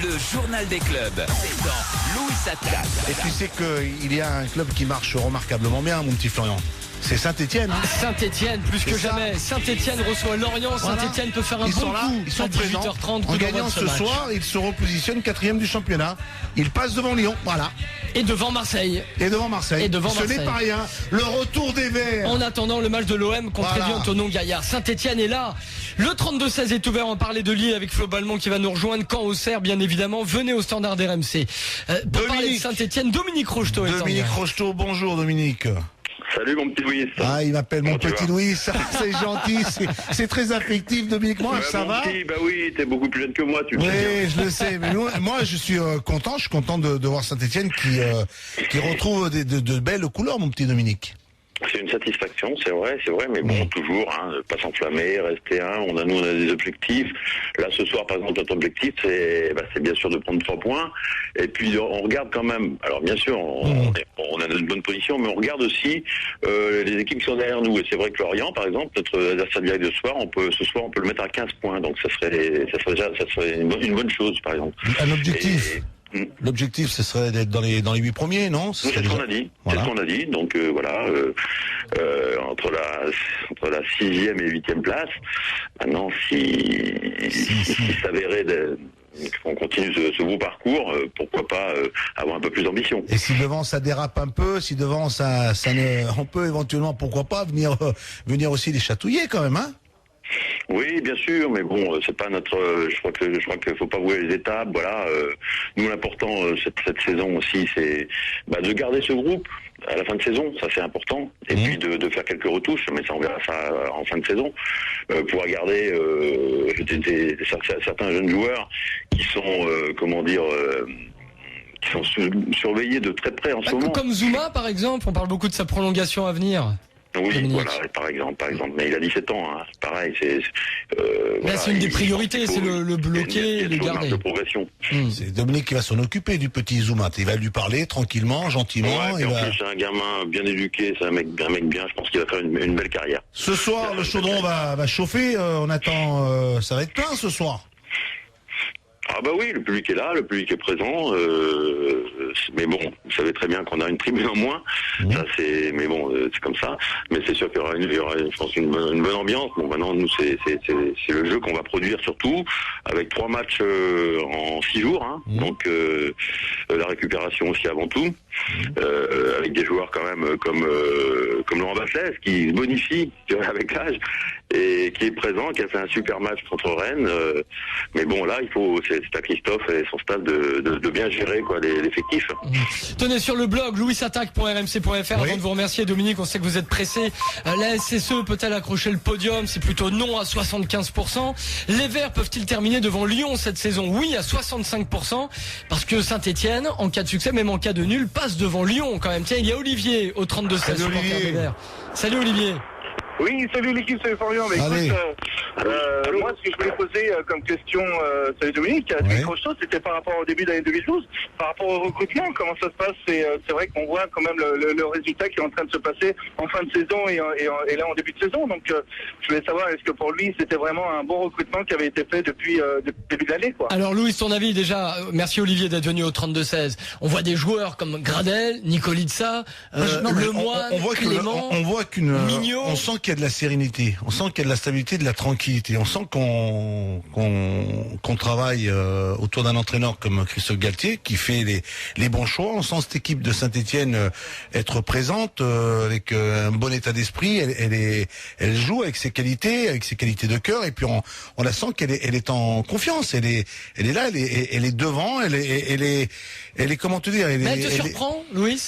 Le journal des clubs, c'est dans Louis Attaque. Et tu sais qu'il y a un club qui marche remarquablement bien, mon petit Florian. C'est Saint-Etienne. Saint-Etienne, plus que jamais. Saint-Etienne reçoit Lorient. Voilà. Saint-Etienne peut faire un bon coup. Ils sont à présents. 18h30. En gagnant ce soir, ils se repositionnent 4e du championnat. Ils passent devant Lyon. Voilà. Et devant Marseille. Et devant Marseille. Ce n'est pas rien. Le retour des Verts. En attendant le match de l'OM contre Evian Thonon-Gaillard. Saint-Etienne est là. Le 32-16 est ouvert. On parlait de Lille avec Flo Balmont qui va nous rejoindre. Caen Auxerre, bien évidemment. Venez au standard RMC. Pour parler de Saint-Etienne, Dominique Rocheteau. Dominique Rocheteau, bonjour Dominique. Salut mon petit Louis. Ah, il m'appelle mon petit Louis, c'est gentil, c'est très affectif Dominique. Moi, ça va petit, bah oui, t'es beaucoup plus jeune que moi, tu le sais. Oui, je le sais, mais moi je suis content, de voir Saint-Etienne qui retrouve de belles couleurs, mon petit Dominique. C'est une satisfaction, c'est vrai, mais bon, toujours, pas s'enflammer, rester on a des objectifs. Là, ce soir, par exemple, notre objectif, c'est bien sûr de prendre 3 points. Et puis, on regarde quand même, alors bien sûr, on a une bonne position, mais on regarde aussi les équipes qui sont derrière nous. Et c'est vrai que Lorient, par exemple, notre adversaire direct de ce soir, on peut le mettre à 15 points. Donc, ça serait une bonne chose, par exemple. Un objectif. L'objectif, ce serait d'être dans les 8 premiers, non? C'est ce qu'on a dit. Voilà. C'est ce qu'on a dit. Donc entre la 6e et 8e place. Maintenant, si s'avérait qu'on continue ce beau parcours, pourquoi pas avoir un peu plus d'ambition. Et si devant ça dérape un peu, si devant on peut éventuellement, pourquoi pas venir aussi les chatouiller quand même, hein? Oui, bien sûr, mais bon, c'est pas notre. Je crois qu'il faut pas vouer les étapes. Voilà. Nous, l'important cette saison aussi, c'est de garder ce groupe à la fin de saison. Ça, c'est important. Et puis de faire quelques retouches, mais ça, on verra ça en fin de saison. Pour garder certains jeunes joueurs qui sont, qui sont surveillés de très près en ce moment. Comme Zouma, par exemple. On parle beaucoup de sa prolongation à venir. Oui, Dominique. Voilà, par exemple, mais il a 17 ans, pareil, c'est une des priorités, c'est le bloquer et le garder. De progression. C'est Dominique qui va s'en occuper du petit Zouma. Il va lui parler tranquillement, gentiment. Ouais, en plus, c'est un gamin bien éduqué, c'est un mec bien, je pense qu'il va faire une belle carrière. Ce soir, le chaudron va chauffer, on attend, ça va être plein ce soir. Ah bah oui, le public est là, le public est présent, mais bon, vous savez très bien qu'on a une tribune en moins, ça mais bon, c'est comme ça, mais c'est sûr qu'il y aura je pense une bonne ambiance. Bon, maintenant nous c'est le jeu qu'on va produire surtout, avec 3 matchs en 6 jours, donc la récupération aussi avant tout, avec des joueurs quand même comme Laurent Bachelès qui se bonifie avec l'âge et qui est présent, qui a fait un super match contre Rennes, mais bon là c'est à Christophe et son staff de bien gérer l'effectif. Tenez, sur le blog louisattaque.rmc.fr, avant de vous remercier Dominique, on sait que vous êtes pressé. La SSE peut-elle accrocher le podium? C'est plutôt non à 75%. Les Verts peuvent-ils terminer devant Lyon cette saison? Oui, à 65%, parce que Saint-Etienne, en cas de succès, même en cas de nul, passe devant Lyon quand même. Tiens, il y a Olivier au 32-16, supporter des Verts. Salut Olivier. Oui, salut l'équipe, salut Florian. Écoute, moi, ce que je voulais poser comme question, salut Dominique, à Dominique Rocheteau, c'était par rapport au début d'année 2012, par rapport au recrutement, comment ça se passe? C'est vrai qu'on voit quand même le résultat qui est en train de se passer en fin de saison et là en début de saison. Donc, je voulais savoir, est-ce que pour lui, c'était vraiment un bon recrutement qui avait été fait depuis le début de l'année, quoi? Alors Louis, ton avis déjà? Merci Olivier d'être venu au 32-16. On voit des joueurs comme Gradel, Nicolitza, Lemoine, Clément, Mignot. On sent qu'il y a de la sérénité, on sent qu'il y a de la stabilité, de la tranquillité, on sent qu'on travaille autour d'un entraîneur comme Christophe Galtier qui fait les bons choix. On sent cette équipe de Saint-Etienne être présente avec un bon état d'esprit. Elle joue avec ses qualités de cœur, et puis on la sent qu'elle est en confiance. Elle est là, elle est devant, elle est comment te dire, elle te surprend, Louis?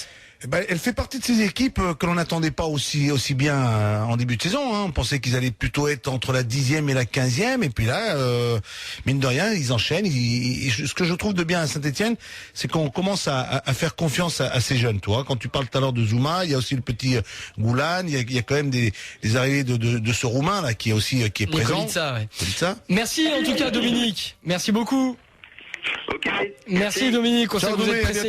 Elle fait partie de ces équipes que l'on n'attendait pas aussi bien en début de saison. On pensait qu'ils allaient plutôt être entre la 10e et la 15e. Et puis là, mine de rien, ils enchaînent. Ce que je trouve de bien à Saint-Etienne, c'est qu'on commence à faire confiance à ces jeunes. Toi, quand tu parles tout à l'heure de Zouma, il y a aussi le petit Goulan. Il y a quand même des arrivées de ce Roumain là qui est présent. Merci en tout cas Dominique. Merci beaucoup. Okay. Merci Dominique. On sait que vous êtes pressé.